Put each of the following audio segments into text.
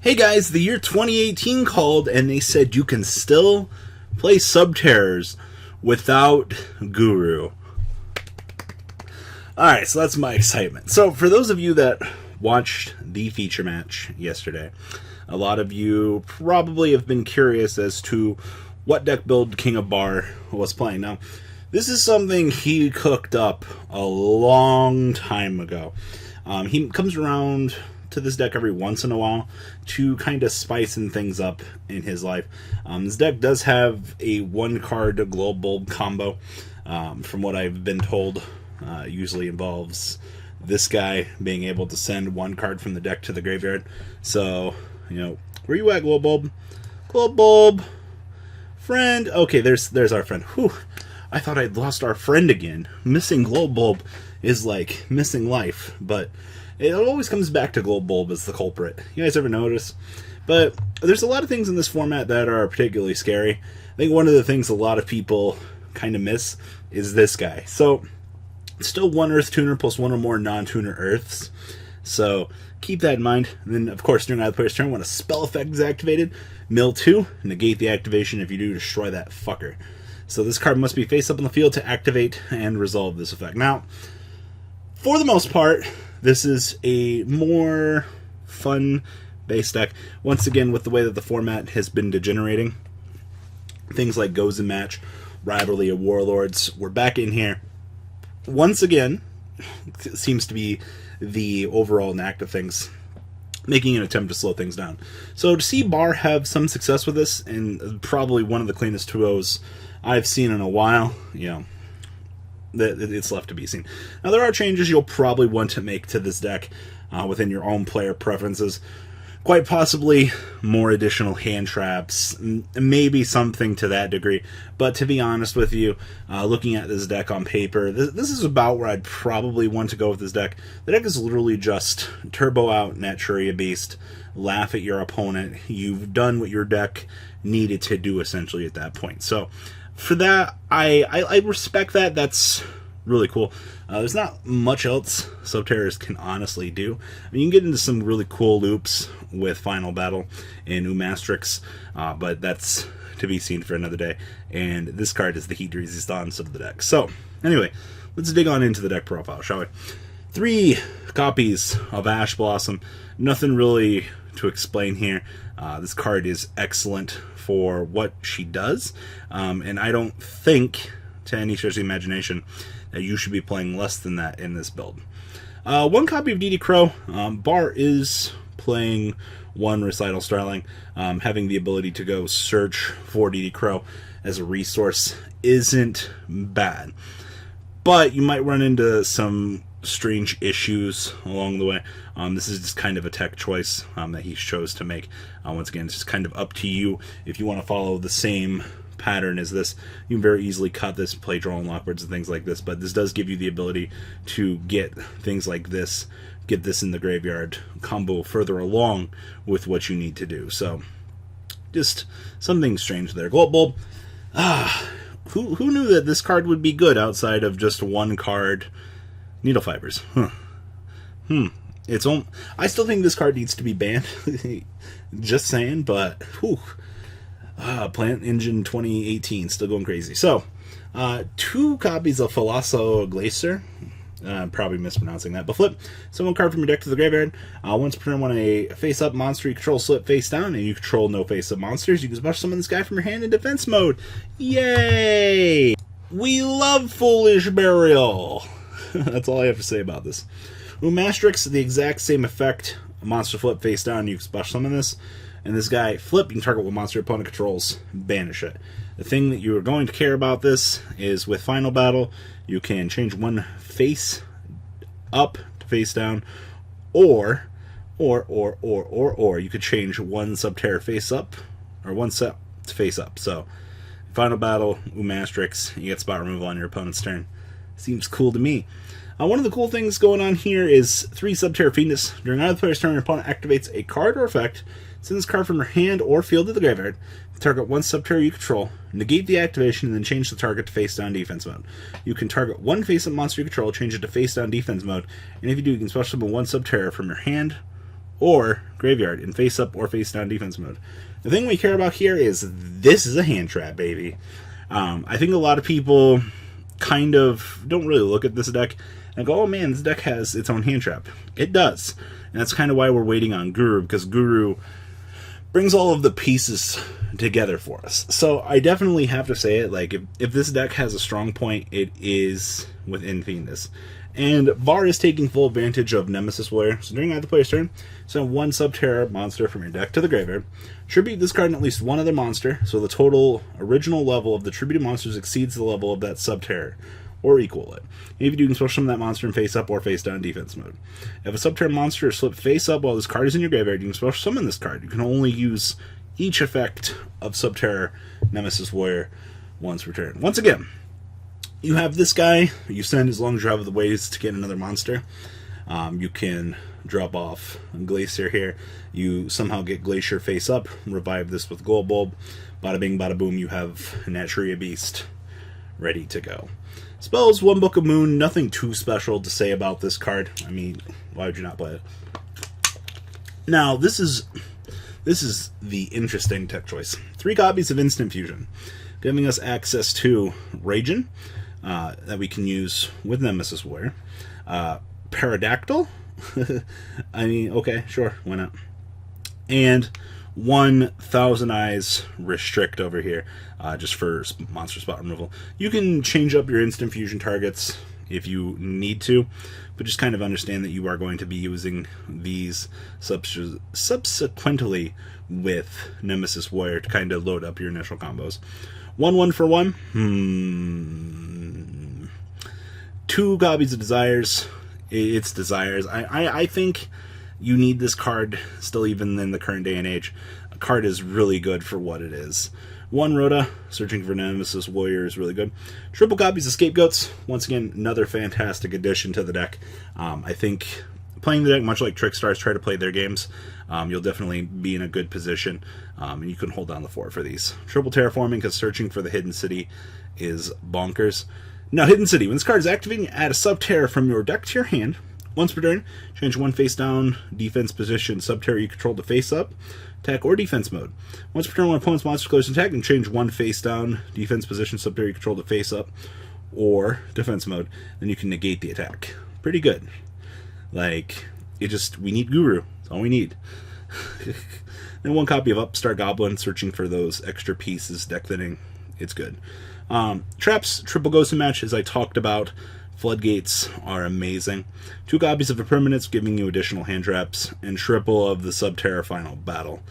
Hey guys, the year 2018 called and they said you can still play Subterrors without Guru. Alright, so that's my excitement. So for those of you that watched the feature match yesterday, a lot of you probably have been curious as to what deck build King of Barr was playing. Now, this is something he cooked up a long time ago. He comes around to this deck every once in a while to kind of spicing things up in his life. This deck does have a one-card Globe Bulb combo. From what I've been told, usually involves this guy being able to send one card from the deck to the graveyard. So, you know, where you at, Globe Bulb? Globe Bulb, friend. Okay, there's our friend. Whew, I thought I'd lost our friend again. Missing Globe Bulb is like missing life, but it always comes back to Globe Bulb as the culprit. You guys ever notice? But there's a lot of things in this format that are particularly scary. I think one of the things a lot of people kind of miss is this guy. So, still one Earth Tuner plus one or more non-tuner Earths. So, keep that in mind. And then, of course, during either player's turn, when a spell effect is activated, mill 2, negate the activation. If you do, destroy that fucker. So this card must be face up on the field to activate and resolve this effect. Now, for the most part, this is a more fun base deck. Once again, with the way that the format has been degenerating, things like Goes and Match, Rivalry of Warlords, we're back in here. Once again, seems to be the overall knack of things, making an attempt to slow things down. So to see Barr have some success with this, and probably one of the cleanest 2-0s I've seen in a while, you know, it's left to be seen. Now, there are changes you'll probably want to make to this deck within your own player preferences. Quite possibly more additional hand traps, maybe something to that degree. But to be honest with you, looking at this deck on paper, this is about where I'd probably want to go with this deck. The deck is literally just turbo out Naturia Beast, laugh at your opponent. You've done what your deck needed to do essentially at that point. So for that, I respect that. That's really cool. There's not much else Subterrors can honestly do. I mean, you can get into some really cool loops with Final Battle and Umastrix, but that's to be seen for another day. And this card is the heat resistance of the deck. So, anyway, let's dig on into the deck profile, shall we? 3 copies of Ash Blossom. Nothing really to explain here. This card is excellent for what she does, and I don't think, to any stretch of the imagination, that you should be playing less than that in this build. 1 copy of DD Crow. Barr is playing 1 Recital Starling. Having the ability to go search for DD Crow as a resource isn't bad. But you might run into some strange issues along the way. This is just kind of a tech choice that he chose to make. Once again, it's just kind of up to you if you want to follow the same pattern as this. You can very easily cut this, play draw and lockwards and things like this, but this does give you the ability to get things like this, get this in the graveyard combo further along with what you need to do. So just something strange there. Globe Bulb, who knew that this card would be good outside of just 1 card Needle Fibers? I still think this card needs to be banned. Just saying, but whew. Plant Engine 2018, still going crazy. So, 2 copies of Philosopher Glacier. Probably mispronouncing that. But flip. So 1 card from your deck to the graveyard. Once per turn, when a face-up monster you control slip face down, and you control no face-up monsters, you can special summon this guy from your hand in defense mode. Yay! We love Foolish Burial. That's all I have to say about this. Umastrix, the exact same effect. A monster flip face down, you can special summon this. And this guy, flip, you can target what monster your opponent controls, banish it. The thing that you are going to care about this is with Final Battle, you can change 1 face up to face down, or you could change 1 Subterror face up, or 1 set to face up. So, Final Battle, Umastrix, you get spot removal on your opponent's turn. Seems cool to me. One of the cool things going on here is 3 Subterror Fiendness. During either player's turn, your opponent activates a card or effect. Send this card from your hand or field to the graveyard. Target 1 Subterror you control. Negate the activation and then change the target to face down defense mode. You can target 1 face-up monster you control, change it to face down defense mode. And if you do, you can special summon 1 Subterror from your hand or graveyard in face up or face down defense mode. The thing we care about here is this is a hand trap, baby. I think a lot of people kind of don't really look at this deck and go, oh man, this deck has its own hand trap. It does. And that's kind of why we're waiting on Guru, because Guru brings all of the pieces together for us. So I definitely have to say it, like, if this deck has a strong point, it is within Fiendus. And Barr is taking full advantage of Nemesis Warrior. So during either player's turn, send one Subterror monster from your deck to the graveyard. Tribute this card in at least one other monster, so the total original level of the tributed monsters exceeds the level of that Subterror, or equal it. If you do, you can special summon that monster in face up or face down defense mode. If a Subterror monster is flipped face up while this card is in your graveyard, you can special summon this card. You can only use each effect of Subterror Nemesis Warrior once per turn. Once again, you have this guy, you send as long as you have the ways to get another monster. You can drop off Glacier here. You somehow get Glacier face up, revive this with Gold Bulb. Bada bing, bada boom, you have Natria Beast ready to go. Spells, one Book of Moon, nothing too special to say about this card. I mean, why would you not play it? Now, this is the interesting tech choice. 3 copies of Instant Fusion, giving us access to Ragin, that we can use with Nemesis Warrior. Pterodactyl? I mean, okay, sure, why not? And 1,000 Eyes Restrict over here, just for monster spot removal. You can change up your Instant Fusion targets if you need to, but just kind of understand that you are going to be using these subsequently with Nemesis Warrior to kind of load up your initial combos. 1 for 1. 2 copies of Desires. It's Desires. I think you need this card still, even in the current day and age. A card is really good for what it is. 1 Rhoda, Searching for Nemesis Warrior is really good. Triple copies of Scapegoats. Once again, another fantastic addition to the deck. I think playing the deck, much like Trickstars try to play their games, you'll definitely be in a good position, and you can hold down the fort for these. Triple Terraforming, because Searching for the Hidden City is bonkers. Now, Hidden City. When this card is activating, add a Subterror from your deck to your hand. Once per turn, change one face down defense position Subterror you control to face up, attack, or defense mode. Once per turn, when opponent's monster goes attack, and change one face down defense position Subterror you control to face up or defense mode. Then you can negate the attack. Pretty good. Like, we need Guru. That's all we need. Then 1 copy of Upstart Goblin, searching for those extra pieces, deck thinning. It's good. Traps, triple Ghost Match, as I talked about. Floodgates are amazing. 2 copies of Impermanence, giving you additional hand traps, and triple of the Subterror Final Battle.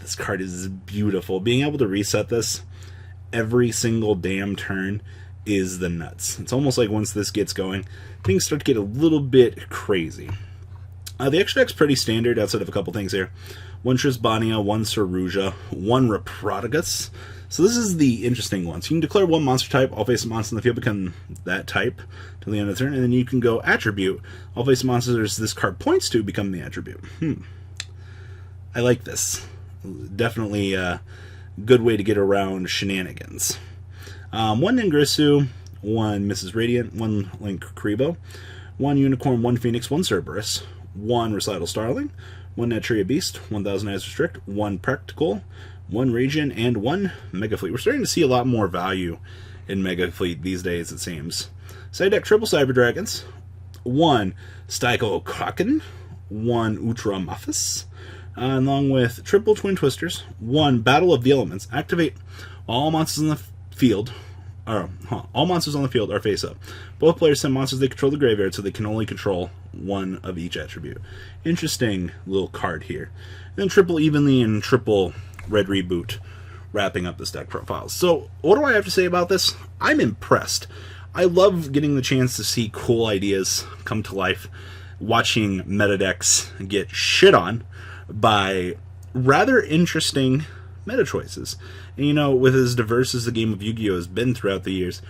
This card is beautiful. Being able to reset this every single damn turn is the nuts. It's almost like once this gets going, things start to get a little bit crazy. The extra deck's pretty standard outside of a couple things here. 1 Trisbania, 1 Saruja, 1 Reprotagus. So this is the interesting one. So you can declare 1 monster type, all face monsters in the field become that type till the end of the turn, and then you can go attribute. All face monsters this card points to become the attribute. I like this. Definitely a good way to get around shenanigans. 1 Ningirsu, 1 Mrs. Radiant, 1 Link Kribo, 1 Unicorn, 1 Phoenix, 1 Cerberus, 1 Recital Starling, 1 Natria Beast, 1,000 Eyes Restrict, 1 Practical, 1 Radiant, and 1 Mega Fleet. We're starting to see a lot more value in Mega Fleet these days, it seems. Side deck, triple Cyber Dragons, 1 Styko Kraken, 1 Utra Muffus, along with triple Twin Twisters, 1 Battle of the Elements. Activate all monsters in the field. All monsters on the field are face up. Both players send monsters they control the graveyard, so they can only control 1 of each attribute. Interesting little card here. And then triple Evenly and triple Red Reboot, wrapping up this deck profile. So, what do I have to say about this? I'm impressed. I love getting the chance to see cool ideas come to life, watching meta decks get shit on by rather interesting meta choices. And, you know, with as diverse as the game of Yu-Gi-Oh! Has been throughout the years,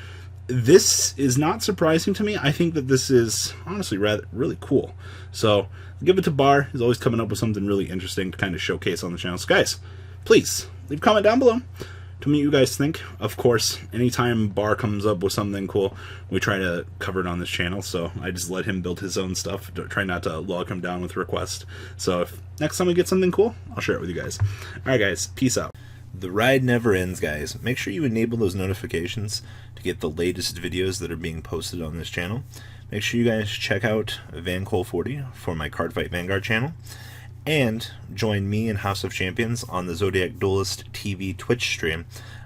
this is not surprising to me. I think that this is honestly really cool. So, give it to Barr. He's always coming up with something really interesting to kind of showcase on the channel. So, guys, please leave a comment down below. Tell me what you guys think. Of course, anytime Barr comes up with something cool, we try to cover it on this channel, so I just let him build his own stuff. Try not to log him down with requests. So if next time we get something cool, I'll share it with you guys. Alright guys, peace out. The ride never ends, guys. Make sure you enable those notifications to get the latest videos that are being posted on this channel. Make sure you guys check out VanCole40 for my Cardfight Vanguard channel. And join me and House of Champions on the Zodiac Duelist TV Twitch stream.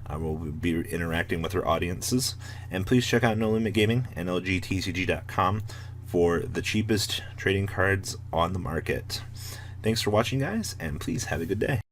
We'll be interacting with our audiences. And please check out No Limit Gaming and LGTCG.com for the cheapest trading cards on the market. Thanks for watching, guys, and please have a good day.